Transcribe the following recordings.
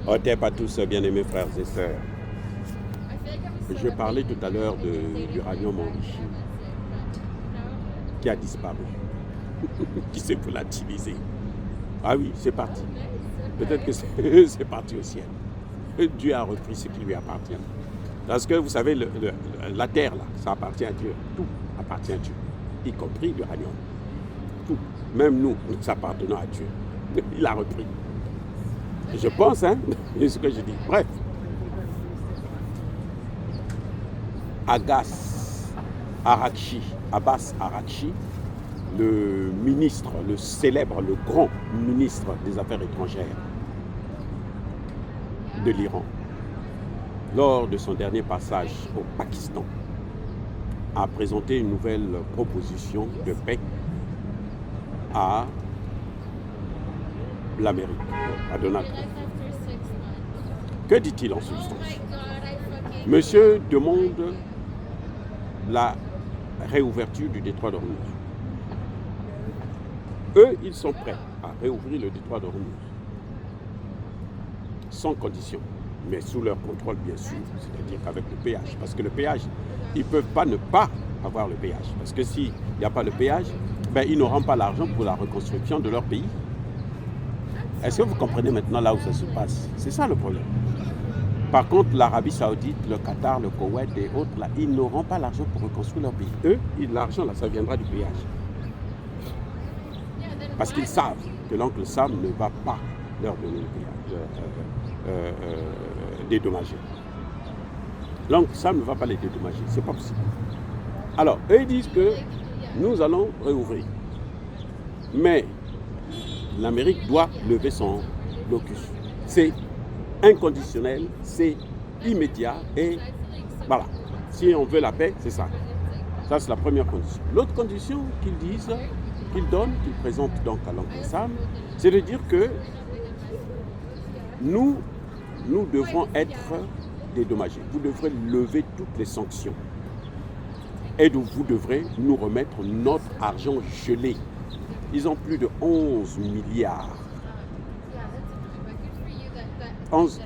Oh, t'es pas tous bien-aimés frères et sœurs. Je parlais tout à l'heure de l'uranium enrichi qui a disparu. Qui c'est pour l'utiliser? Ah oui, c'est parti. Peut-être que c'est parti au ciel. Dieu a repris ce qui lui appartient. Parce que vous savez, la terre, là, ça appartient à Dieu. Tout appartient à Dieu, y compris l'uranium. Tout. Même nous appartenons à Dieu. Il a repris. Je pense, hein, c'est ce que je dis. Bref. Abbas Araghchi, le ministre, le célèbre, le grand ministre des Affaires étrangères de l'Iran, lors de son dernier passage au Pakistan, a présenté une nouvelle proposition de paix à l'Amérique, à Donald Trump. Que dit-il en substance? Monsieur demande la réouverture du détroit d'Ormuz. Eux, ils sont prêts à réouvrir le détroit d'Ormuz, sans condition, mais sous leur contrôle bien sûr, c'est-à-dire qu'avec le péage. Parce que le péage, ils ne peuvent pas ne pas avoir le péage. Parce que s'il n'y a pas le péage, ben, ils n'auront pas l'argent pour la reconstruction de leur pays. Est-ce que vous comprenez maintenant là où ça se passe? C'est ça le problème. Par contre, l'Arabie Saoudite, le Qatar, le Koweït et autres, là, ils n'auront pas l'argent pour reconstruire leur pays. Eux, l'argent, là, ça viendra du péage. Parce qu'ils savent que l'oncle Sam ne va pas leur donner le péage, dédommager. L'oncle Sam ne va pas les dédommager, c'est pas possible. Alors, eux, ils disent que nous allons réouvrir. Mais l'Amérique doit lever son blocus. C'est inconditionnel, c'est immédiat et voilà. Si on veut la paix, c'est ça. Ça, c'est la première condition. L'autre condition qu'ils disent, qu'ils donnent, qu'ils présentent donc à l'oncle Sam, c'est de dire que nous devrons être dédommagés. Vous devrez lever toutes les sanctions. Et vous devrez nous remettre notre argent gelé. Ils ont plus de 11 milliards. 11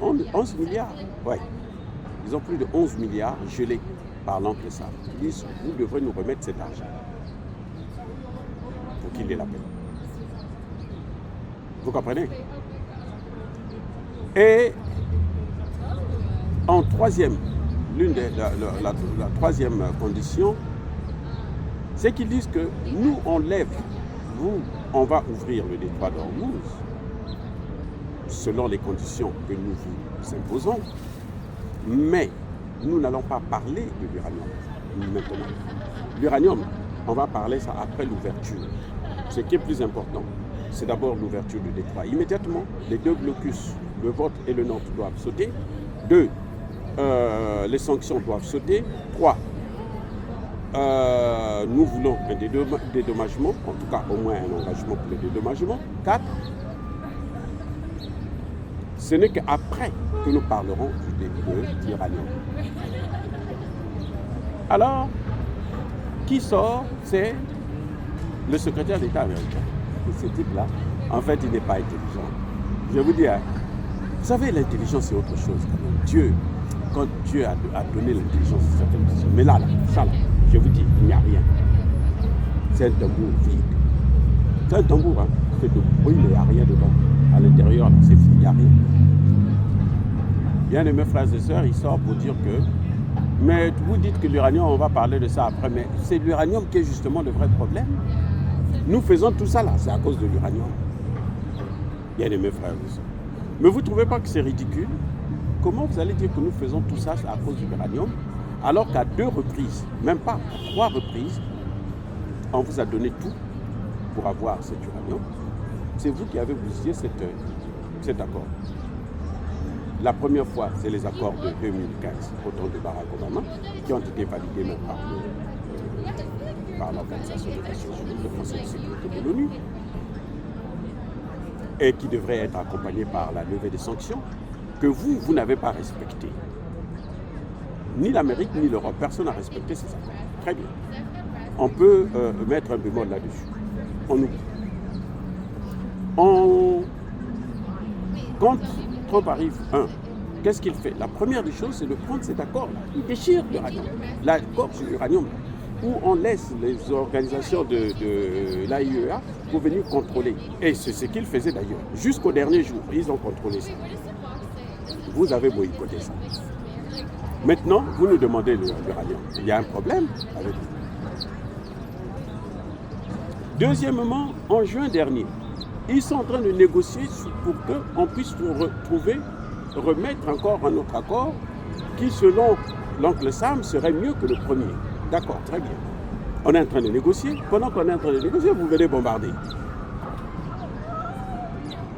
milliards, ouais. Ils ont plus de 11 milliards gelés par l'oncle Sam. Ils disent, vous devrez nous remettre cet argent pour qu'il ait la paix. Vous comprenez? Et en troisième, la troisième condition, c'est qu'ils disent que nous, on lève, on va ouvrir le détroit d'Ormuz selon les conditions que nous vous imposons, mais nous n'allons pas parler de l'uranium maintenant. L'uranium, on va parler ça après l'ouverture. Ce qui est plus important, c'est d'abord l'ouverture du détroit. Immédiatement, les deux blocus, le vôtre et le nôtre, doivent sauter. 2, les sanctions doivent sauter. 3, nous voulons un dédommagement, en tout cas au moins un engagement pour le dédommagement. 4, ce n'est qu'après que nous parlerons de l'uranium. Alors, qui sort? C'est le secrétaire d'État américain. Et ce type-là, en fait, il n'est pas intelligent. Je vous dis, hein, vous savez, l'intelligence, c'est autre chose. Quand Dieu a donné l'intelligence, c'est certaines personnes. Mais là, je vous dis, il n'y a rien. C'est un tambour vide. C'est un tambour, hein. C'est de bruit, mais il n'y a rien dedans. À l'intérieur, c'est fini, il n'y a rien. Bien aimés frères et sœurs, il sort pour dire que, mais vous dites que l'uranium, on va parler de ça après, mais c'est l'uranium qui est justement le vrai problème. Nous faisons tout ça là, c'est à cause de l'uranium. Bien aimés frères et sœurs. Mais vous ne trouvez pas que c'est ridicule? Comment vous allez dire que nous faisons tout ça à cause de l'uranium, alors qu'à 2 reprises, même pas, à 3 reprises, on vous a donné tout pour avoir cet uranium? C'est vous qui avez bousillé cet accord. La première fois, c'est les accords de 2015, au temps de Barack Obama, qui ont été validés même par l'Organisation des Nations Unies, le Conseil de sécurité de l'ONU, et qui devraient être accompagnés par la levée des sanctions, que vous n'avez pas respecté. Ni l'Amérique, ni l'Europe, personne n'a respecté ces accords. Très bien. On peut mettre un bémol là-dessus. On oublie. Quand Trump arrive, qu'est-ce qu'il fait? La première des choses, c'est de prendre cet accord-là. Il déchire l'uranium. L'accord sur l'uranium, où on laisse les organisations de l'AIEA pour venir contrôler. Et c'est ce qu'ils faisaient d'ailleurs. Jusqu'au dernier jour, ils ont contrôlé ça. Vous avez boycotté ça. Maintenant, vous nous demandez l'uranium. Il y a un problème avec vous. Deuxièmement, en juin dernier, ils sont en train de négocier pour qu'on puisse remettre encore un autre accord qui, selon l'oncle Sam, serait mieux que le premier. D'accord, très bien. On est en train de négocier. Pendant qu'on est en train de négocier, vous venez bombarder.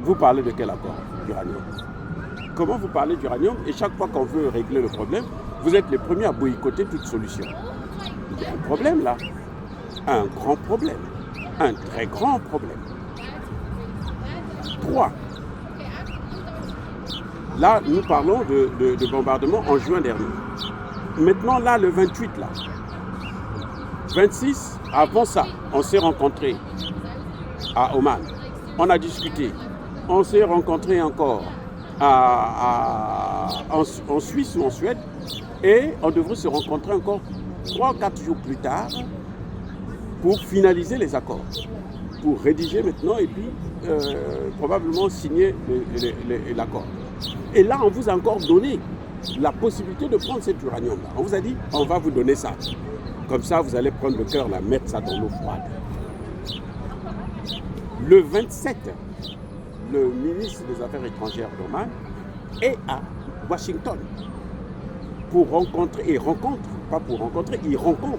Vous parlez de quel accord? D'uranium. Comment vous parlez d'uranium et chaque fois qu'on veut régler le problème, vous êtes les premiers à boycotter toute solution. Il y a un problème là. Un grand problème. Un très grand problème. 3. Là, nous parlons de bombardement en juin dernier. Maintenant, là, le 28, là. 26, avant ça, on s'est rencontrés à Oman. On a discuté. On s'est rencontrés encore en Suisse ou en Suède. Et on devrait se rencontrer encore 3-4 jours plus tard pour finaliser les accords. Pour rédiger maintenant et puis probablement signer l'accord. Et là, on vous a encore donné la possibilité de prendre cet uranium-là. On vous a dit, on va vous donner ça. Comme ça, vous allez prendre le cœur, là, mettre ça dans l'eau froide. Le 27, le ministre des Affaires étrangères d'Oman est à Washington pour rencontrer, il rencontre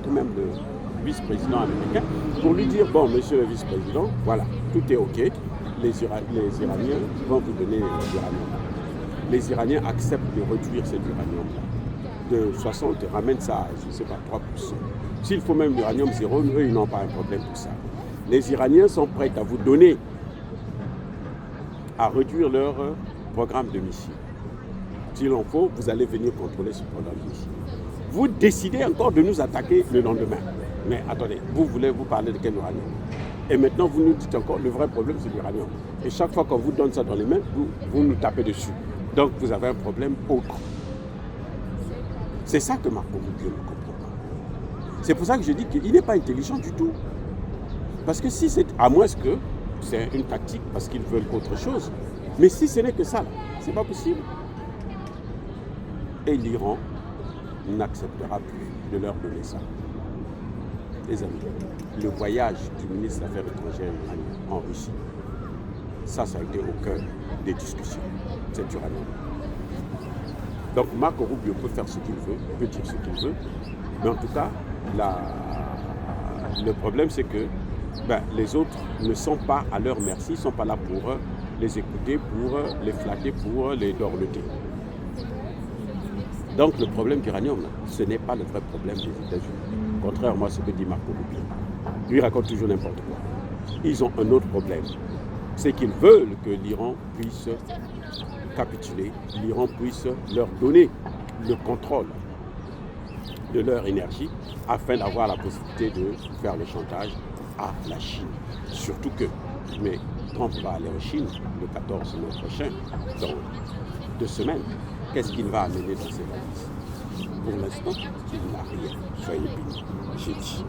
même le vice-président américain pour lui dire, bon, monsieur le vice-président, voilà, tout est OK, les Iraniens vont vous donner l'uranium. Les Iraniens acceptent de réduire cet uranium-là. De 60, ramène ça à, je ne sais pas, 3%. S'il faut même l'uranium zéro, eux, ils n'ont pas un problème pour ça. Les Iraniens sont prêts à vous donner, à réduire leur programme de missiles. S'il en faut, vous allez venir contrôler ce programme de missiles. Vous décidez encore de nous attaquer le lendemain. Mais attendez, vous voulez vous parler de quel uranium? Et maintenant, vous nous dites encore, le vrai problème, c'est l'uranium. Et chaque fois qu'on vous donne ça dans les mains, vous nous tapez dessus. Donc, vous avez un problème autre. C'est ça que Marco Rubio ne comprend pas. C'est pour ça que je dis qu'il n'est pas intelligent du tout. Parce que si c'est, à moins que c'est une tactique parce qu'ils veulent autre chose, mais si ce n'est que ça, c'est pas possible. Et l'Iran n'acceptera plus de leur donner ça. Les amis, le voyage du ministre des Affaires étrangères iranien en Russie, ça a été au cœur des discussions, cet uranium. Donc Marco Rubio peut faire ce qu'il veut, peut dire ce qu'il veut, mais en tout cas, le problème c'est que les autres ne sont pas à leur merci, ne sont pas là pour les écouter, pour les flatter, pour les dorloter. Donc le problème d'uranium, ce n'est pas le vrai problème des États-Unis, contrairement à ce que dit Marco Rubio. Lui raconte toujours n'importe quoi. Ils ont un autre problème, c'est qu'ils veulent que l'Iran puisse capituler, l'Iran puisse leur donner le contrôle de leur énergie afin d'avoir la possibilité de faire le chantage à la Chine. Surtout que, mais Trump va aller en Chine le 14 mai prochain, dans 2 semaines. Qu'est-ce qu'il va amener dans ses valises? Pour l'instant, il n'a rien. Soyez bénis. J'ai dit.